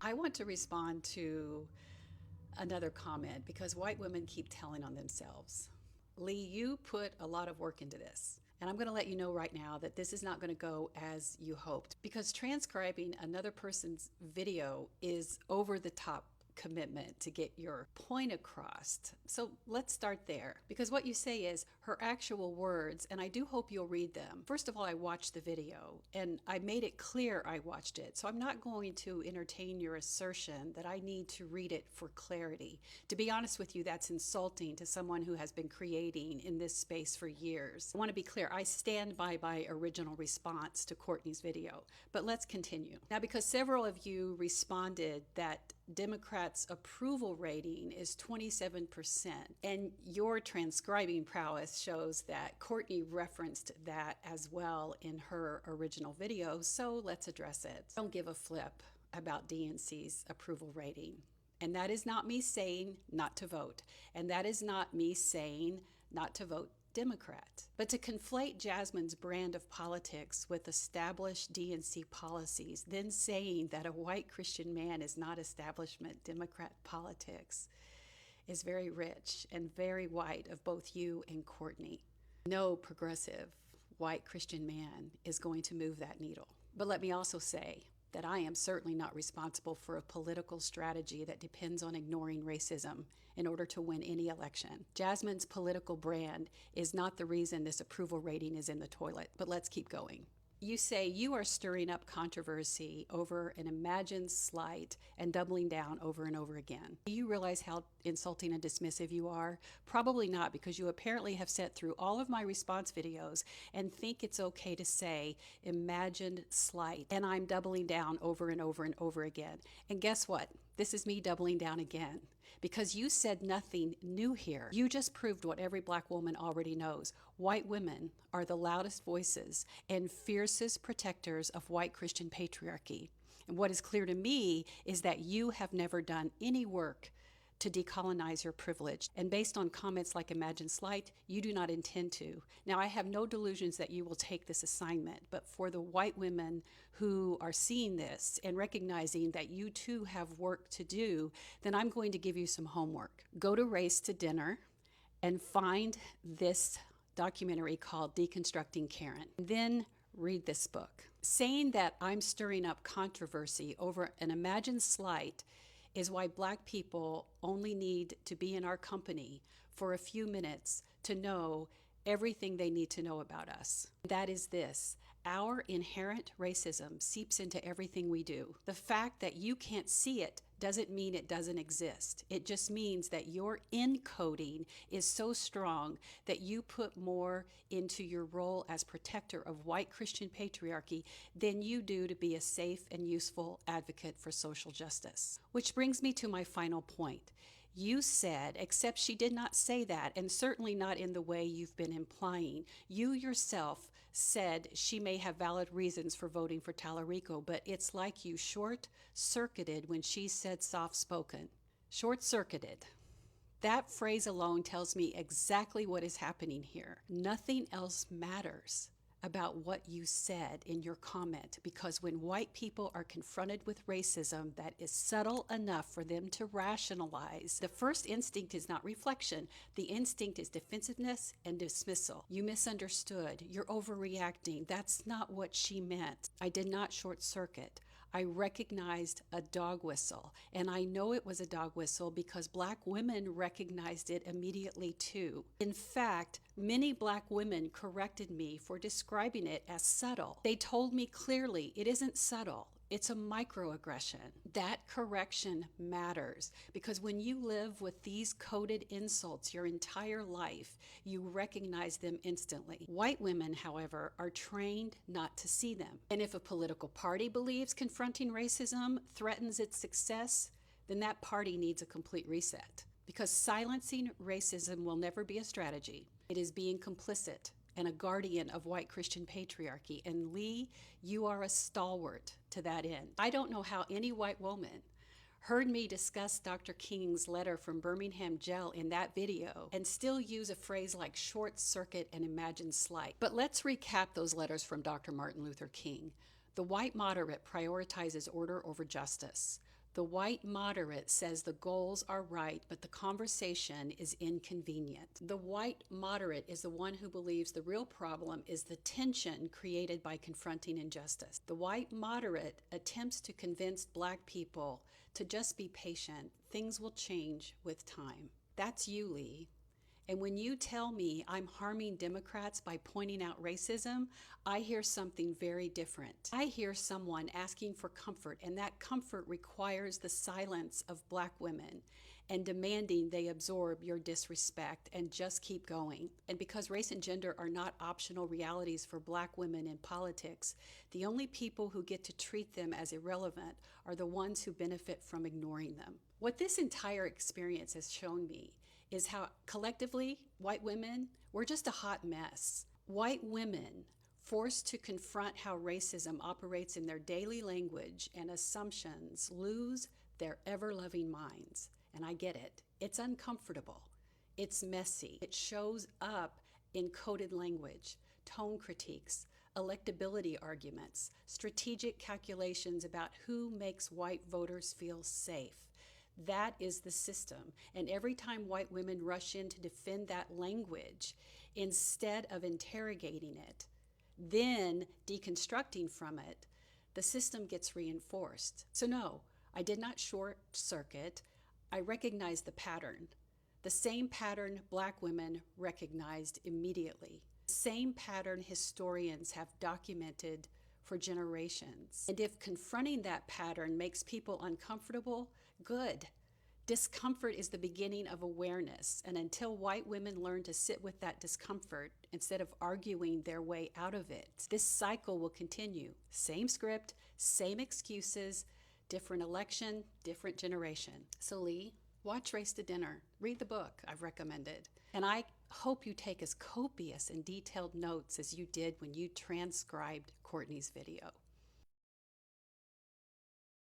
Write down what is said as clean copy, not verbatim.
I want to respond to another comment because white women keep telling on themselves. Lee, you put a lot of work into this. And I'm going to let you know right now that this is not going to go as you hoped because transcribing another person's video is over the top commitment to get your point across. So let's start there because what you say is her actual words, and I do hope you'll read them. First of all, I watched the video and I made it clear I watched it. So I'm not going to entertain your assertion that I need to read it for clarity. To be honest with you, that's insulting to someone who has been creating in this space for years. I want to be clear, I stand by my original response to Courtney's video, but let's continue. Now, because several of you responded that Democrats' approval rating is 27%, and your transcribing prowess shows that Courtney referenced that as well in her original video, so let's address it. Don't give a flip about DNC's approval rating. And that is not me saying not to vote. And that is not me saying not to vote Democrat. But to conflate Jasmine's brand of politics with established DNC policies, then saying that a white Christian man is not establishment Democrat politics, is very rich and very white of both you and Courtney. No progressive white Christian man is going to move that needle. But let me also say that I am certainly not responsible for a political strategy that depends on ignoring racism in order to win any election. Jasmine's political brand is not the reason this approval rating is in the toilet, but let's keep going. You say you are stirring up controversy over an imagined slight and doubling down over and over again. Do you realize how insulting and dismissive you are? Probably not, because you apparently have sat through all of my response videos and think it's okay to say imagined slight, and I'm doubling down over and over and over again. And guess what? This is me doubling down again, because you said nothing new here. You just proved what every black woman already knows. White women are the loudest voices and fiercest protectors of white Christian patriarchy. And what is clear to me is that you have never done any work to decolonize your privilege. And based on comments like Imagine Slight, you do not intend to. Now, I have no delusions that you will take this assignment, but for the white women who are seeing this and recognizing that you too have work to do, then I'm going to give you some homework. Go to Race to Dinner and find this documentary called Deconstructing Karen. Then read this book. Saying that I'm stirring up controversy over an imagined slight is why black people only need to be in our company for a few minutes to know everything they need to know about us. That is this: our inherent racism seeps into everything we do. The fact that you can't see it doesn't mean it doesn't exist. It just means that your encoding is so strong that you put more into your role as protector of white Christian patriarchy than you do to be a safe and useful advocate for social justice. Which brings me to my final point. You said, except she did not say that, and certainly not in the way you've been implying. You yourself said she may have valid reasons for voting for Talarico, but it's like you short-circuited when she said soft-spoken. Short-circuited. That phrase alone tells me exactly what is happening here. Nothing else matters about what you said in your comment, because when white people are confronted with racism that is subtle enough for them to rationalize, the first instinct is not reflection. The instinct is defensiveness and dismissal. You misunderstood. You're overreacting. That's not what she meant. I did not short circuit. I recognized a dog whistle, and I know it was a dog whistle because black women recognized it immediately too. In fact, many black women corrected me for describing it as subtle. They told me clearly it isn't subtle. It's a microaggression. That correction matters because when you live with these coded insults your entire life, you recognize them instantly. White women, however, are trained not to see them. And if a political party believes confronting racism threatens its success, then that party needs a complete reset. Because silencing racism will never be a strategy. It is being complicit and a guardian of white Christian patriarchy. And Lee, you are a stalwart to that end. I don't know how any white woman heard me discuss Dr. King's letter from Birmingham jail in that video and still use a phrase like short circuit and imagine slight. But let's recap those letters from Dr. Martin Luther King. The white moderate prioritizes order over justice. The white moderate says the goals are right, but the conversation is inconvenient. The white moderate is the one who believes the real problem is the tension created by confronting injustice. The white moderate attempts to convince Black people to just be patient. Things will change with time. That's you, Lee. And when you tell me I'm harming Democrats by pointing out racism, I hear something very different. I hear someone asking for comfort, and that comfort requires the silence of Black women and demanding they absorb your disrespect and just keep going. And because race and gender are not optional realities for Black women in politics, the only people who get to treat them as irrelevant are the ones who benefit from ignoring them. What this entire experience has shown me is how collectively, white women, we're just a hot mess. White women forced to confront how racism operates in their daily language and assumptions lose their ever-loving minds. And I get it. It's uncomfortable. It's messy. It shows up in coded language, tone critiques, electability arguments, strategic calculations about who makes white voters feel safe. That is the system. And every time white women rush in to defend that language, instead of interrogating it, then deconstructing from it, the system gets reinforced. So no, I did not short circuit. I recognized the pattern. The same pattern Black women recognized immediately. The same pattern historians have documented for generations. And if confronting that pattern makes people uncomfortable, good. Discomfort is the beginning of awareness, and until white women learn to sit with that discomfort instead of arguing their way out of it, this cycle will continue. Same script, same excuses, different election, different generation. So Lee, watch Race to Dinner. Read the book I've recommended. And I hope you take as copious and detailed notes as you did when you transcribed Courtney's video.